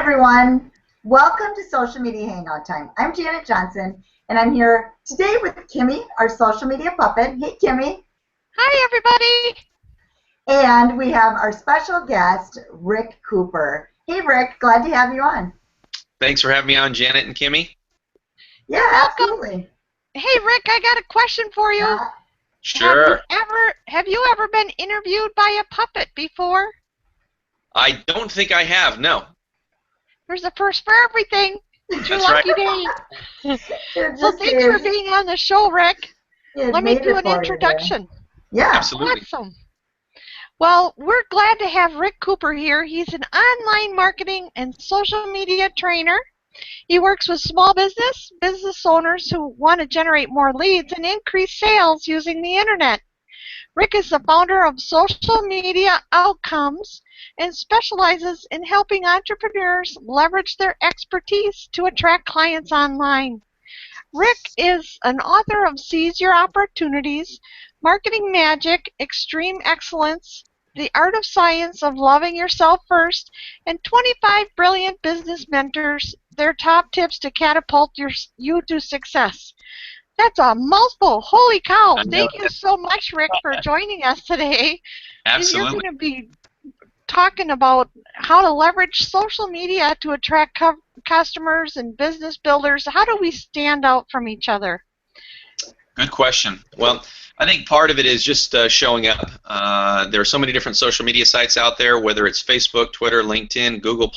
everyone. Welcome to Social Media Hangout Time. I'm Janet Johnson, and I'm here today with Kimmy, our social media puppet. Hey, Kimmy. Hi, everybody. And we have our special guest, Rick Cooper. Hey, Rick. Glad to have you on. Thanks for having me on, Janet and Kimmy. Yeah, absolutely. Hey, Rick, I got a question for you. Sure. Have you ever been interviewed by a puppet before? I don't think I have, no. There's a first for everything. It's your That's lucky right. day. So thanks for being on the show, Rick. Let me do an introduction. Yeah. Absolutely. Awesome. Well, we're glad to have Rick Cooper here. He's an online marketing and social media trainer. He works with small business owners who want to generate more leads and increase sales using the internet. Rick is the founder of Social Media Outcomes and specializes in helping entrepreneurs leverage their expertise to attract clients online. Rick is an author of Seize Your Opportunities, Marketing Magic, Extreme Excellence, The Art of Science of Loving Yourself First, and 25 Brilliant Business Mentors, their top tips to catapult you to success. That's a mouthful. Holy cow. Thank you so much, Rick, for joining us today. Absolutely. You're going to be talking about how to leverage social media to attract customers and business builders. How do we stand out from each other? Good question. Well, I think part of it is just showing up. There are so many different social media sites out there, whether it's Facebook, Twitter, LinkedIn, Google+,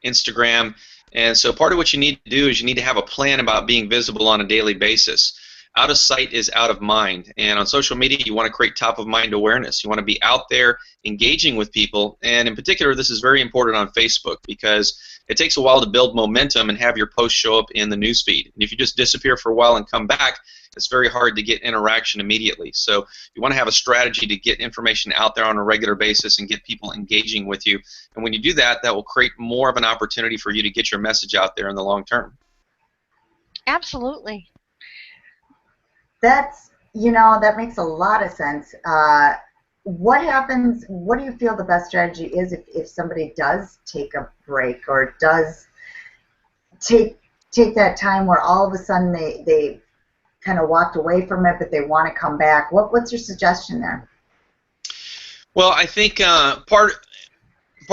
Instagram. And so part of what you need to do is you need to have a plan about being visible on a daily basis. Out of sight is out of mind. And on social media, you want to create top-of-mind awareness. You want to be out there engaging with people. And in particular, this is very important on Facebook because it takes a while to build momentum and have your posts show up in the newsfeed. And if you just disappear for a while and come back, it's very hard to get interaction immediately. So you want to have a strategy to get information out there on a regular basis and get people engaging with you. And when you do that, that will create more of an opportunity for you to get your message out there in the long term. Absolutely. That makes a lot of sense. What happens, what do you feel the best strategy is if somebody does take a break or does take that time where all of a sudden they kind of walked away from it, but they want to come back? What's your suggestion there? Well, I think part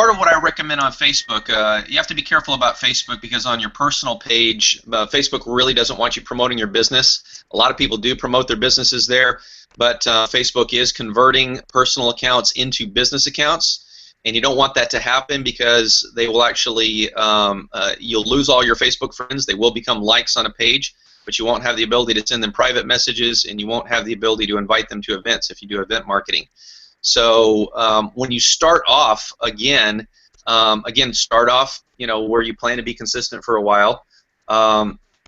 of what I recommend on Facebook, you have to be careful about Facebook because on your personal page, Facebook really doesn't want you promoting your business. A lot of people do promote their businesses there, but Facebook is converting personal accounts into business accounts, and you don't want that to happen because they will actually, you'll lose all your Facebook friends. They will become likes on a page, but you won't have the ability to send them private messages, and you won't have the ability to invite them to events if you do event marketing. So when you start off, again, start off, where you plan to be consistent for a while.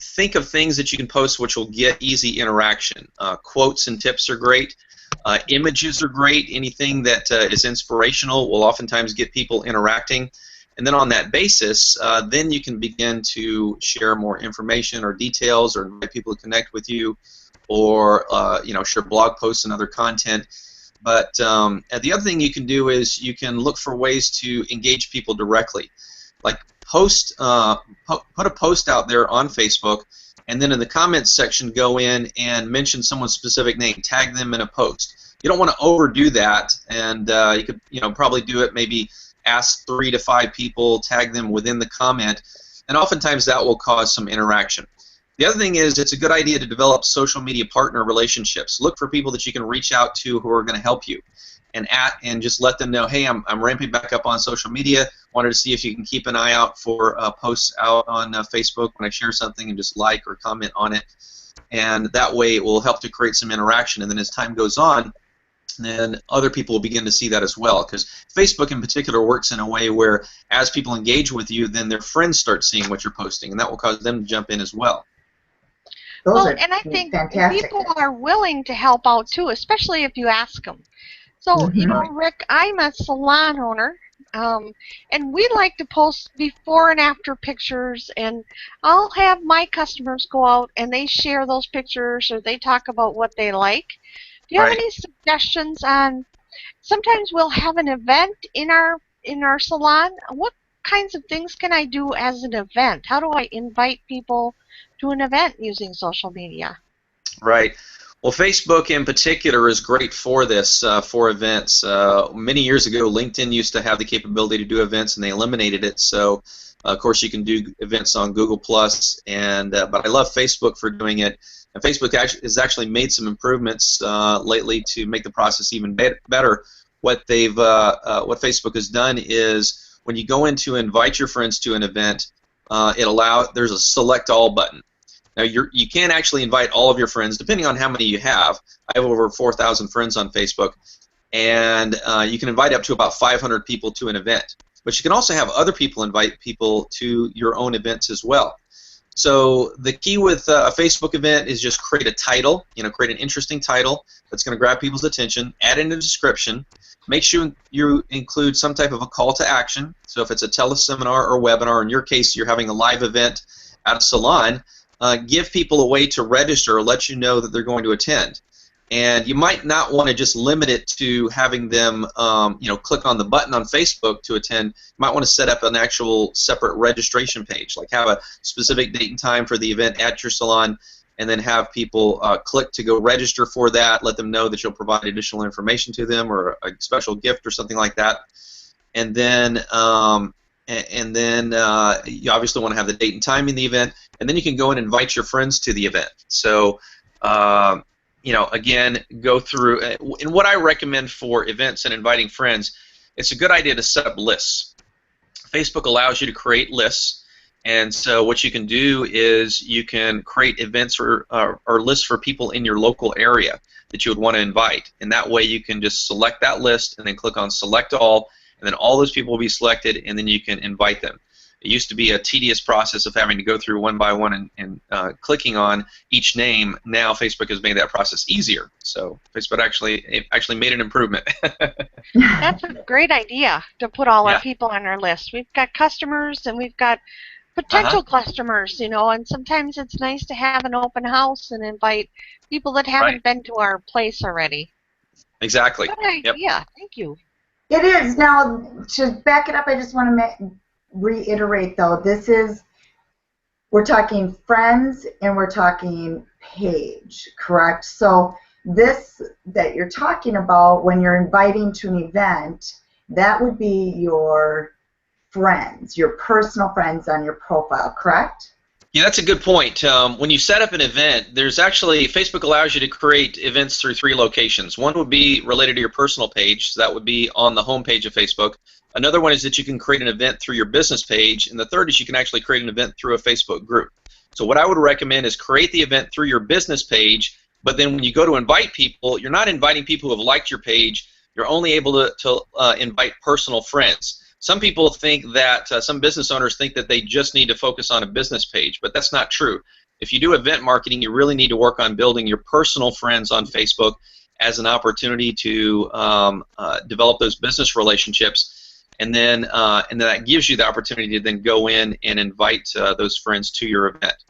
Think of things that you can post which will get easy interaction. Quotes and tips are great. Images are great. Anything that is inspirational will oftentimes get people interacting. And then on that basis, then you can begin to share more information or details or invite people to connect with you or share blog posts and other content. But the other thing you can do is you can look for ways to engage people directly. Like put a post out there on Facebook, and then in the comments section go in and mention someone's specific name, tag them in a post. You don't want to overdo that, and you could probably do it, maybe ask 3 to 5 people, tag them within the comment, and oftentimes that will cause some interaction. The other thing is it's a good idea to develop social media partner relationships. Look for people that you can reach out to who are going to help you and just let them know, hey, I'm ramping back up on social media. Wanted to see if you can keep an eye out for posts out on Facebook when I share something and just like or comment on it. And that way it will help to create some interaction. And then as time goes on, then other people will begin to see that as well, because Facebook in particular works in a way where as people engage with you, then their friends start seeing what you're posting, and that will cause them to jump in as well. And I think people are willing to help out too, especially if you ask them. So, Rick, I'm a salon owner, and we like to post before and after pictures, and I'll have my customers go out and they share those pictures or they talk about what they like. Do you have any suggestions on? Sometimes we'll have an event in our salon. What kinds of things can I do as an event? How do I invite people to an event using social media? Right. Well, Facebook in particular is great for this, for events. Many years ago, LinkedIn used to have the capability to do events, and they eliminated it. So, of course, you can do events on Google+, and but I love Facebook for doing it. And Facebook has actually made some improvements lately to make the process even better. What Facebook has done is when you go in to invite your friends to an event, there's a select all button. Now, you can actually invite all of your friends, depending on how many you have. I have over 4,000 friends on Facebook, and you can invite up to about 500 people to an event. But you can also have other people invite people to your own events as well. So the key with a Facebook event is just create a title, create an interesting title that's going to grab people's attention, add in a description, make sure you include some type of a call to action. So if it's a teleseminar or webinar, in your case you're having a live event at a salon, give people a way to register or let you know that they're going to attend. And you might not want to just limit it to having them click on the button on Facebook to attend. You might want to set up an actual separate registration page, like have a specific date and time for the event at your salon, and then have people click to go register for that, let them know that you'll provide additional information to them or a special gift or something like that. And then you obviously want to have the date and time in the event, and then you can go and invite your friends to the event. So, again, go through. And what I recommend for events and inviting friends, it's a good idea to set up lists. Facebook allows you to create lists, and so what you can do is you can create events or lists for people in your local area that you would want to invite, and that way you can just select that list and then click on Select All, and then all those people will be selected, and then you can invite them. It used to be a tedious process of having to go through one by one and clicking on each name. Now Facebook has made that process easier. So Facebook actually made an improvement. That's a great idea to put all our people on our list. We've got customers and we've got potential customers, and sometimes it's nice to have an open house and invite people that haven't been to our place already. Exactly. Good idea. Yep. Thank you. It is. Now, to back it up, I just want to reiterate, though, we're talking friends and we're talking page, correct? So this that you're talking about when you're inviting to an event, that would be your friends, your personal friends on your profile, correct? Yeah, that's a good point. When you set up an event, Facebook allows you to create events through 3 locations. One would be related to your personal page, so that would be on the home page of Facebook. Another one is that you can create an event through your business page, and the third is you can actually create an event through a Facebook group. So what I would recommend is create the event through your business page, but then when you go to invite people, you're not inviting people who have liked your page. You're only able to invite personal friends. Some people think that, some business owners think that they just need to focus on a business page, but that's not true. If you do event marketing, you really need to work on building your personal friends on Facebook as an opportunity to develop those business relationships. And then that gives you the opportunity to then go in and invite those friends to your event.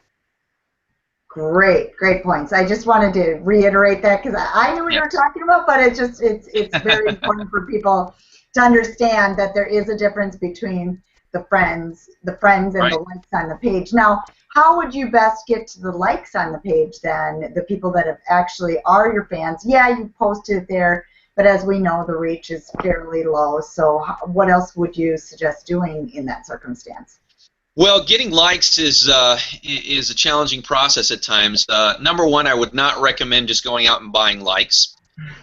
Great points. I just wanted to reiterate that because I knew what you were talking about, but it's very important for people to understand that there is a difference between the friends and the likes on the page. Now, how would you best get to the likes on the page then? The people that have actually are your fans. Yeah, you posted it there. But as we know, the reach is fairly low. So what else would you suggest doing in that circumstance? Well, getting likes is a challenging process at times. Number one, I would not recommend just going out and buying likes.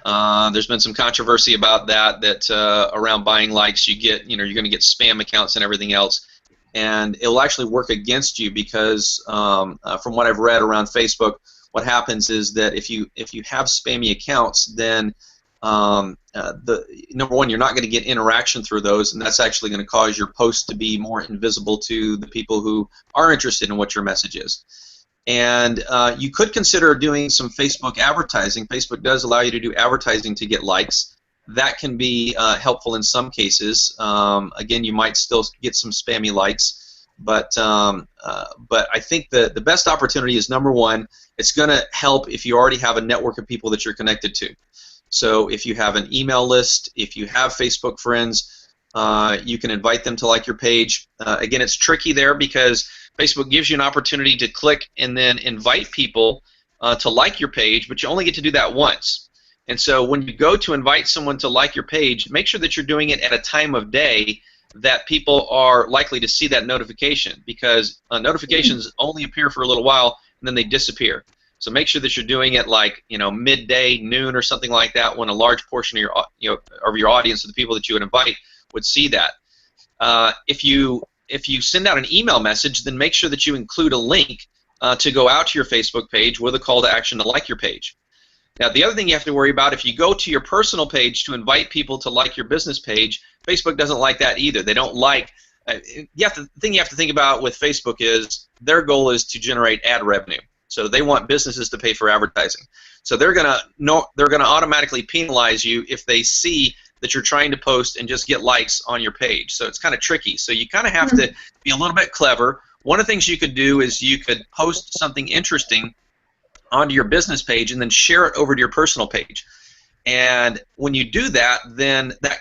There's been some controversy about that around buying likes, you're going to get spam accounts and everything else, and it will actually work against you because from what I've read around Facebook, what happens is that if you have spammy accounts, then number one, you're not going to get interaction through those, and that's actually going to cause your post to be more invisible to the people who are interested in what your message is. And you could consider doing some Facebook advertising. Facebook does allow you to do advertising to get likes. That can be helpful in some cases. Again, you might still get some spammy likes, but I think the best opportunity is, number one, it's going to help if you already have a network of people that you're connected to. So if you have an email list, if you have Facebook friends, You can invite them to like your page. Again, it's tricky there because Facebook gives you an opportunity to click and then invite people to like your page, but you only get to do that once. And so when you go to invite someone to like your page, make sure that you're doing it at a time of day that people are likely to see that notification, because notifications only appear for a little while and then they disappear. So make sure that you're doing it like, midday, noon, or something like that, when a large portion of your audience, of the people that you would invite, would see that. If you send out an email message, then make sure that you include a link to go out to your Facebook page with a call to action to like your page. Now, the other thing you have to worry about, if you go to your personal page to invite people to like your business page, Facebook doesn't like that either. They don't like. The thing you have to think about with Facebook is their goal is to generate ad revenue. So they want businesses to pay for advertising. So they're gonna automatically penalize you if they see that you're trying to post and just get likes on your page. So it's kind of tricky. So you kind of have to be a little bit clever. One of the things you could do is you could post something interesting onto your business page and then share it over to your personal page. And when you do that, then that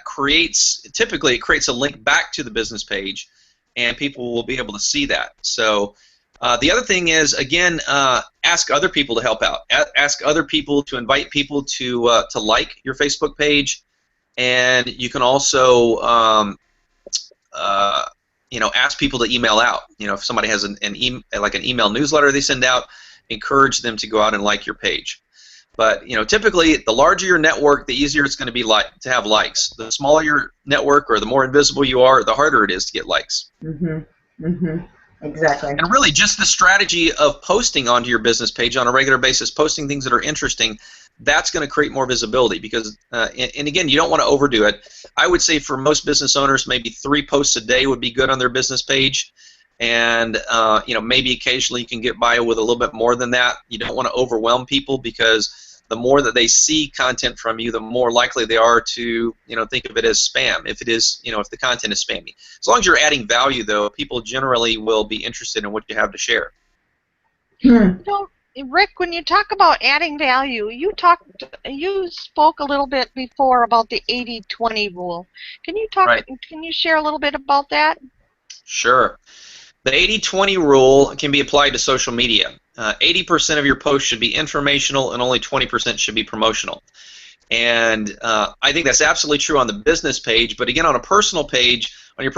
typically it creates a link back to the business page, and people will be able to see that. So the other thing is, again, ask other people to help out. Ask other people to invite people to like your Facebook page, and you can also ask people to email out. If somebody has an email newsletter they send out, encourage them to go out and like your page. But typically, the larger your network, the easier it's going to be to have likes. The smaller your network, or the more invisible you are, the harder it is to get likes. Exactly. And really, just the strategy of posting onto your business page on a regular basis, posting things that are interesting, that's going to create more visibility. Because, and again, you don't want to overdo it. I would say for most business owners, maybe 3 posts a day would be good on their business page. And maybe occasionally you can get by with a little bit more than that. You don't want to overwhelm people, because the more that they see content from you, the more likely they are to think of it as spam. If it is, if the content is spammy. As long as you're adding value, though, people generally will be interested in what you have to share. Rick, when you talk about adding value, you spoke a little bit before about the 80-20 rule. Can you Can you share a little bit about that? Sure. The 80-20 rule can be applied to social media. 80% of your posts should be informational, and only 20% should be promotional. And I think that's absolutely true on the business page. But again, on your personal page, you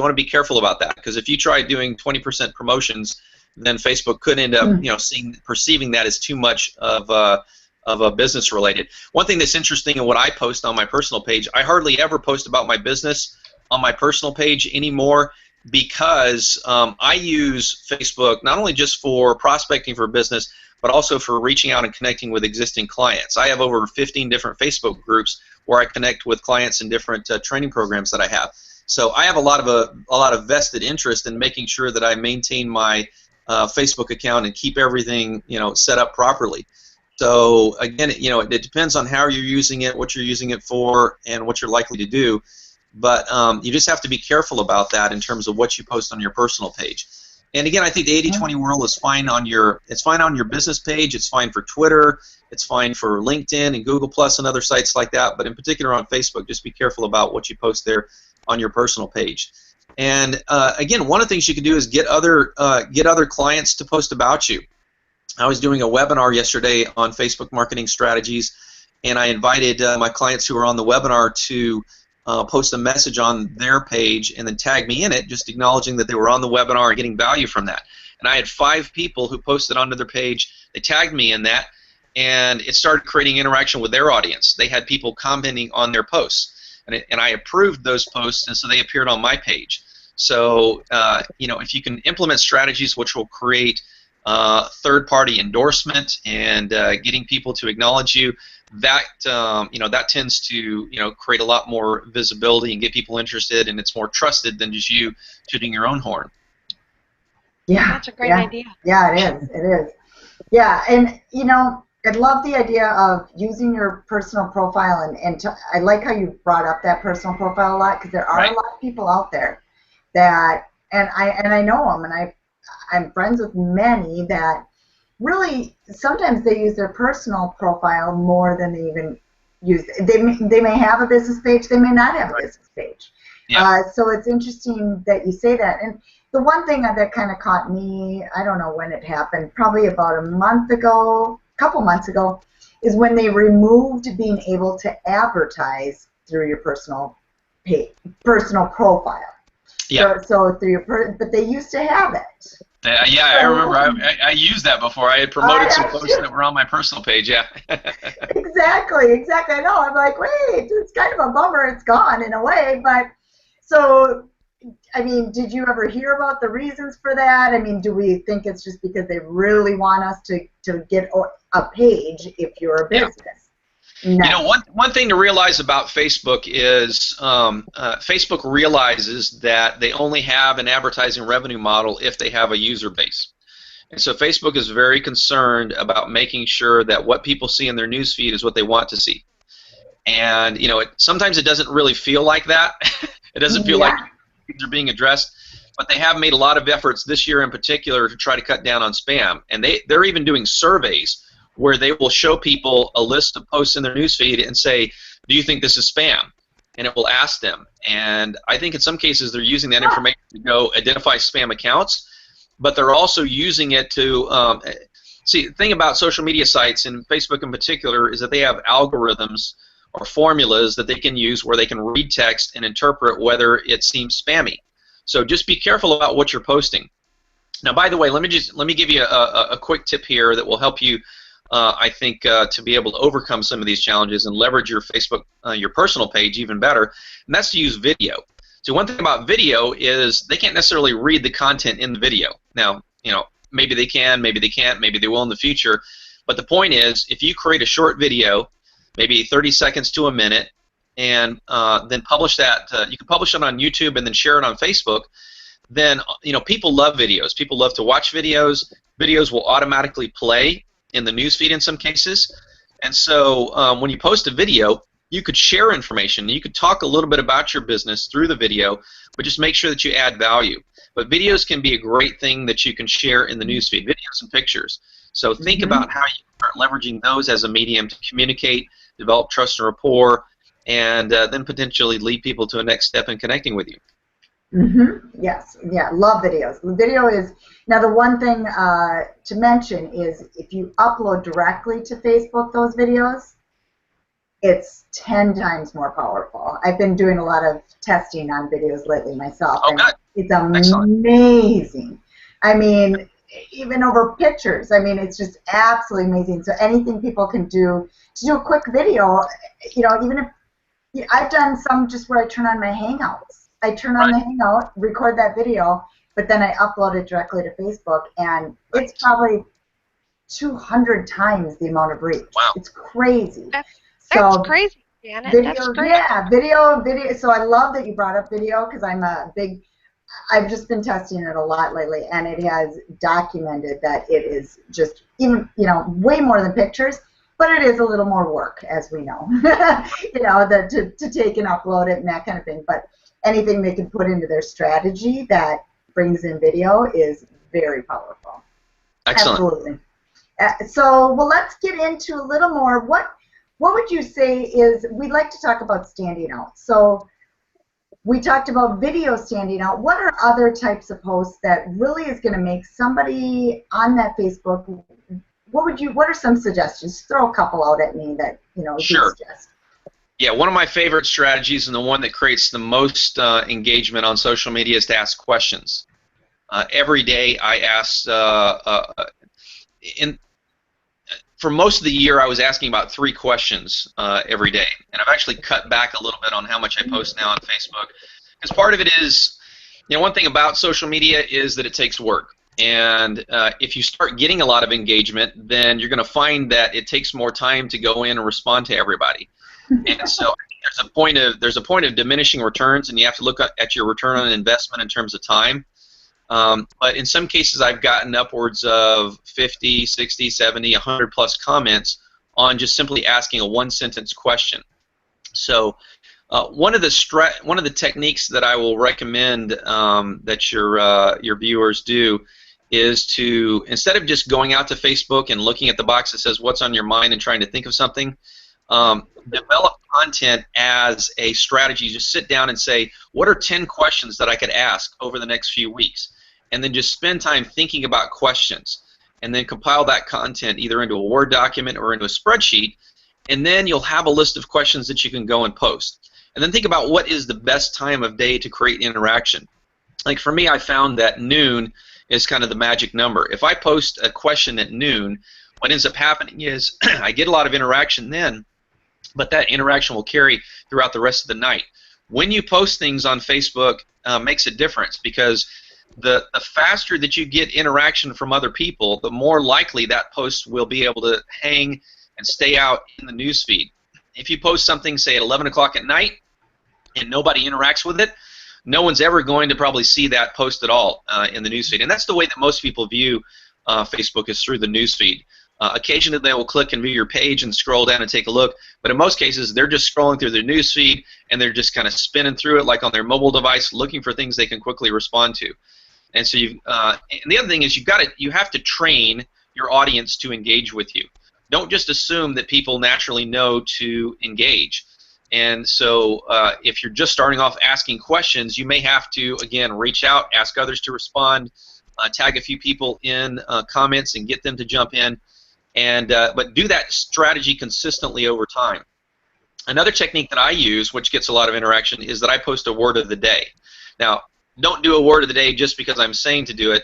want to be careful about that, because if you try doing 20% promotions, then Facebook could end up, perceiving that as too much of a business related. One thing that's interesting in what I post on my personal page, I hardly ever post about my business on my personal page anymore, because I use Facebook not only just for prospecting for business, but also for reaching out and connecting with existing clients. I have over 15 different Facebook groups where I connect with clients in different training programs that I have. So I have a lot of vested interest in making sure that I maintain my Facebook account and keep everything set up properly. So again, it depends on how you're using it, what you're using it for, and what you're likely to do. But you just have to be careful about that in terms of what you post on your personal page. And again, I think the 80-20 rule is fine on your business page. It's fine for Twitter. It's fine for LinkedIn and Google Plus and other sites like that. But in particular on Facebook, just be careful about what you post there on your personal page. And again, one of the things you can do is get other clients to post about you. I was doing a webinar yesterday on Facebook marketing strategies, and I invited my clients who were on the webinar to post a message on their page and then tag me in it, just acknowledging that they were on the webinar and getting value from that. And I had 5 people who posted onto their page. They tagged me in that, and it started creating interaction with their audience. They had people commenting on their posts, and I approved those posts, and so they appeared on my page. So if you can implement strategies which will create third-party endorsement and getting people to acknowledge you, that that tends to create a lot more visibility and get people interested, and it's more trusted than just you tooting your own horn. Yeah, that's a great idea. Yeah, it is. It is. Yeah, and I love the idea of using your personal profile, and I like how you brought up that personal profile a lot, because there are a lot of people out there that, and I know them, and I'm friends with many that really sometimes they use their personal profile more than they even use. They may have a business page, they may not have a business page. Yeah. So it's interesting that you say that. And the one thing that kind of caught me, I don't know when it happened, probably about a couple months ago, is when they removed being able to advertise through your personal profile. Yeah. So through your but they used to have it. Yeah, I remember. I used that before. I had promoted some posts too. that were on my personal page. Yeah. Exactly. I know. I'm like, wait, it's kind of a bummer. It's gone in a way, but so. I mean, did you ever hear about the reasons for that? I mean, do we think it's just because they really want us to get a page if you're a business? No. You know, one thing to realize about Facebook is Facebook realizes that they only have an advertising revenue model if they have a user base. And so Facebook is very concerned about making sure that what people see in their newsfeed is what they want to see. And, you know, sometimes it doesn't really feel like that. It doesn't feel like they're being addressed, but they have made a lot of efforts this year in particular to try to cut down on spam. And they're even doing surveys where they will show people a list of posts in their newsfeed and say, do you think this is spam? And it will ask them. And I think in some cases they're using that information to go identify spam accounts, but they're also using it to see, the thing about social media sites, and Facebook in particular, is that they have algorithms or formulas that they can use where they can read text and interpret whether it seems spammy. So just be careful about what you're posting. Now, by the way, let me give you a quick tip here that will help you, I think, to be able to overcome some of these challenges and leverage your Facebook, your personal page even better, and that's to use video. So one thing about video is they can't necessarily read the content in the video. Now, you know, maybe they can, maybe they can't, maybe they will in the future, but the point is, if you create a short video, maybe 30 seconds to a minute, and then publish that. You can publish it on YouTube and then share it on Facebook. Then, you know, people love videos. People love to watch videos. Videos will automatically play in the newsfeed in some cases. And so when you post a video, you could share information. You could talk a little bit about your business through the video, but just make sure that you add value. But videos can be a great thing that you can share in the newsfeed, videos and pictures. So think about how you start leveraging those as a medium to communicate, develop trust and rapport, and then potentially lead people to a next step in connecting with you. Yes, yeah, love videos. Video is, now the one thing to mention is if you upload directly to Facebook those videos, it's 10 times more powerful. I've been doing a lot of testing on videos lately myself, and it's amazing. I mean, even over pictures. I mean, it's just absolutely amazing. So anything people can do to do a quick video, you know, even if I've done some just where I turn on my Hangouts. I turn on the Hangout, record that video, but then I upload it directly to Facebook, and it's probably 200 times the amount of reach. Wow. It's crazy. That's crazy, Janet. Video, that's crazy. Yeah, video. So I love that you brought up video because I've just been testing it a lot lately, and it has documented that it is just even, you know, way more than pictures, but it is a little more work, as we know, you know, to take and upload it and that kind of thing. But anything they can put into their strategy that brings in video is very powerful. Excellent. Absolutely. So, well, let's get into a little more. What would you say is, we'd like to talk about standing out. So we talked about video standing out. What are other types of posts that really is going to make somebody on that Facebook? What are some suggestions? Throw a couple out at me that, you know, Sure. Suggest. Yeah, one of my favorite strategies and the one that creates the most engagement on social media is to ask questions. Every day I ask, for most of the year I was asking about 3 questions every day, and I've actually cut back a little bit on how much I post now on Facebook, because part of it is, you know, one thing about social media is that it takes work. And if you start getting a lot of engagement, then you're going to find that it takes more time to go in and respond to everybody. And so there's a point of diminishing returns, and you have to look at your return on investment in terms of time. But in some cases, I've gotten upwards of 50, 60, 70, 100 plus comments on just simply asking a 1-sentence question. So one of the techniques that I will recommend that your viewers do is to, instead of just going out to Facebook and looking at the box that says what's on your mind and trying to think of something, Develop content as a strategy. Just sit down and say, what are 10 questions that I could ask over the next few weeks? And then just spend time thinking about questions. And then compile that content either into a Word document or into a spreadsheet. And then you'll have a list of questions that you can go and post. And then think about what is the best time of day to create interaction. Like for me, I found that noon is kind of the magic number. If I post a question at noon, what ends up happening is I get a lot of interaction then, but that interaction will carry throughout the rest of the night. When you post things on Facebook, makes a difference, because the faster that you get interaction from other people, the more likely that post will be able to hang and stay out in the newsfeed. If you post something, say, at 11 o'clock at night and nobody interacts with it, no one's ever going to probably see that post at all in the newsfeed. And that's the way that most people view Facebook, is through the newsfeed. Occasionally they will click and view your page and scroll down and take a look, but in most cases they're just scrolling through their newsfeed and they're just kind of spinning through it like on their mobile device, looking for things they can quickly respond to. And so and the other thing is you have to train your audience to engage with you. Don't just assume that people naturally know to engage. And so if you're just starting off asking questions, you may have to, again, reach out, ask others to respond, tag a few people in comments and get them to jump in. But do that strategy consistently over time. Another technique that I use, which gets a lot of interaction, is that I post a word of the day. Now, don't do a word of the day just because I'm saying to do it.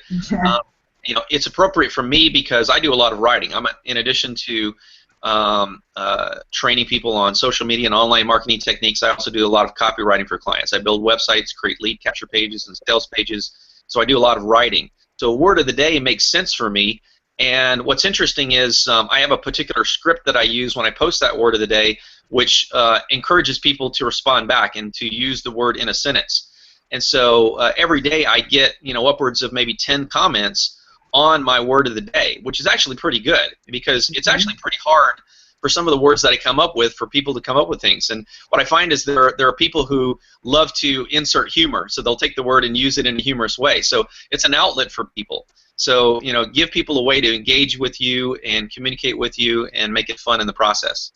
It's appropriate for me because I do a lot of writing. In addition to training people on social media and online marketing techniques, I also do a lot of copywriting for clients. I build websites, create lead capture pages and sales pages, so I do a lot of writing. So a word of the day makes sense for me. And what's interesting is I have a particular script that I use when I post that word of the day, which encourages people to respond back and to use the word in a sentence. And so every day I get upwards of maybe 10 comments on my word of the day, which is actually pretty good, because it's actually pretty hard for some of the words that I come up with for people to come up with things. And what I find is there are people who love to insert humor, so they'll take the word and use it in a humorous way. So it's an outlet for people. So give people a way to engage with you and communicate with you and make it fun in the process.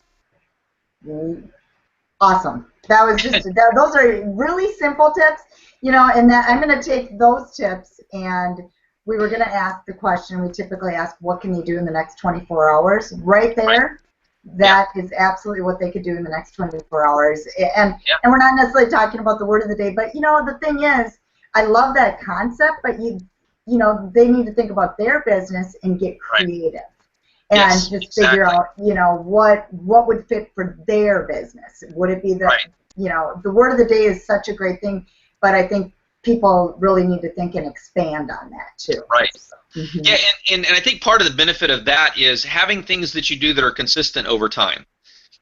Awesome. That was just those are really simple tips, and that I'm going to take those tips, and we were going to ask the question we typically ask, what can you do in the next 24 hours? Right there, that is absolutely what they could do in the next 24 hours. And we're not necessarily talking about the word of the day, but the thing is, I love that concept, but they need to think about their business and get creative. And just figure out, what would fit for their business. Would it be the word of the day is such a great thing, but I think people really need to think and expand on that too. Right. So, Yeah, and I think part of the benefit of that is having things that you do that are consistent over time.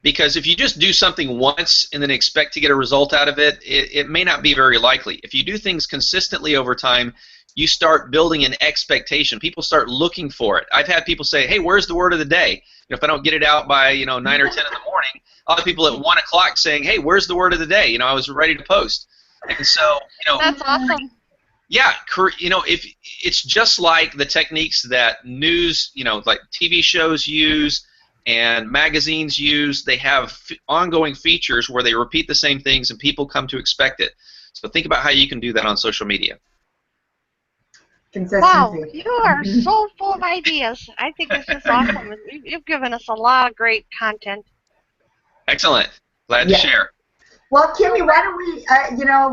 Because if you just do something once and then expect to get a result out of it, it may not be very likely. If you do things consistently over time, you start building an expectation. People start looking for it. I've had people say, hey, where's the word of the day? If I don't get it out by 9 or 10 in the morning, I'll have people at 1 o'clock saying, hey, where's the word of the day? I was ready to post. And so, that's awesome. Yeah, if it's just like the techniques that news, like TV shows use and magazines use. They have ongoing features where they repeat the same things and people come to expect it. So think about how you can do that on social media. Consistency. Wow, you are so full of ideas. I think this is awesome. You've given us a lot of great content. Excellent. Glad to share. Well, Kimmy, why don't we,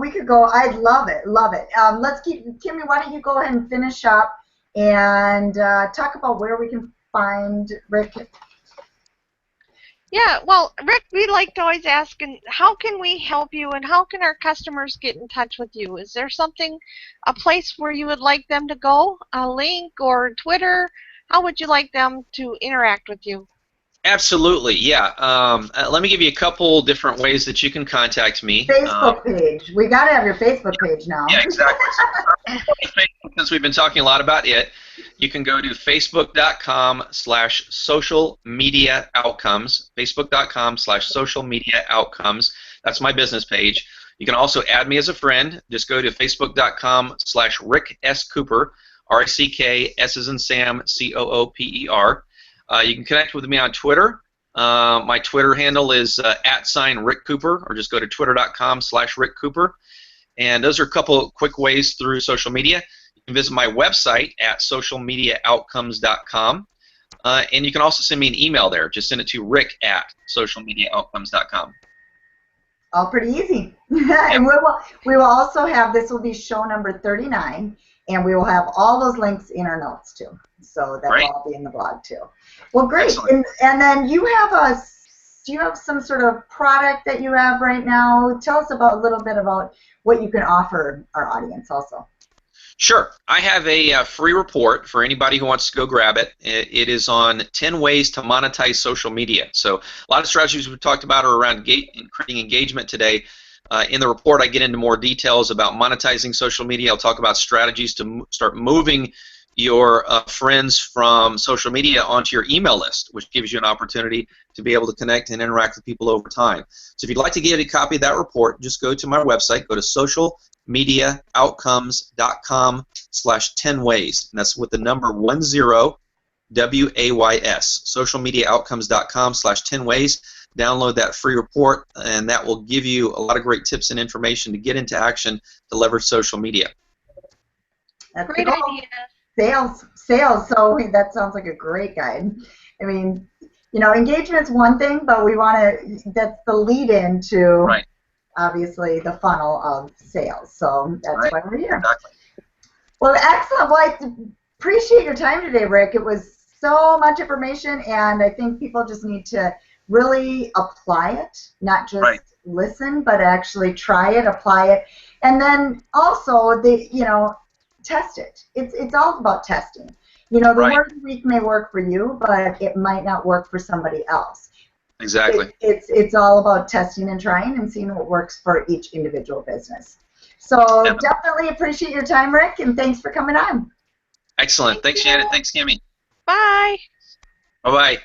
we could go, I'd love it. Kimmy, why don't you go ahead and finish up and talk about where we can find Rick. Yeah, well, Rick, we like to always ask, how can we help you and how can our customers get in touch with you? Is there a place where you would like them to go, a link or Twitter? How would you like them to interact with you? Absolutely, yeah. Let me give you a couple different ways that you can contact me. Facebook page. We got to have your Facebook page now. Yeah, exactly. Since we've been talking a lot about it, you can go to facebook.com/social media outcomes. Facebook.com/social media outcomes. That's my business page. You can also add me as a friend. Just go to facebook.com/Rick S. Cooper. RICK, S as in Sam, COOPER. You can connect with me on Twitter. My Twitter handle is @Rick Cooper, or just go to twitter.com/Rick Cooper. And those are a couple quick ways through social media. You can visit my website at socialmediaoutcomes.com. And you can also send me an email there. Just send it to rick@socialmediaoutcomes.com. All pretty easy. And we will also have, this will be show number 39, and we will have all those links in our notes too. So that will all be in the blog too. Well, great. And then you have do you have some sort of product that you have right now? Tell us a little bit about what you can offer our audience also. Sure. I have a free report for anybody who wants to go grab it. It is on 10 ways to monetize social media. So a lot of strategies we've talked about are around creating engagement today. In the report, I get into more details about monetizing social media. I'll talk about strategies to start moving your friends from social media onto your email list, which gives you an opportunity to be able to connect and interact with people over time. So if you'd like to get a copy of that report, just go to my website, go to socialmediaoutcomes.com/10ways, and that's with the number 10 WAYS, socialmediaoutcomes.com/10ways. Download that free report, and that will give you a lot of great tips and information to get into action to leverage social media. That's great idea. Sales. So that sounds like a great guide. I mean, engagement's one thing, but we want to. That's the lead into obviously the funnel of sales. So that's why we're here. Exactly. Well, excellent. Well, I appreciate your time today, Rick. It was so much information, and I think people just need to really apply it, not just listen, but actually try it, apply it, and then also test it. It's all about testing. The word week may work for you, but it might not work for somebody else. Exactly. It's all about testing and trying and seeing what works for each individual business. So definitely appreciate your time, Rick, and thanks for coming on. Excellent. Thanks, Janet. Thanks, Kimmy. Bye. Bye-bye.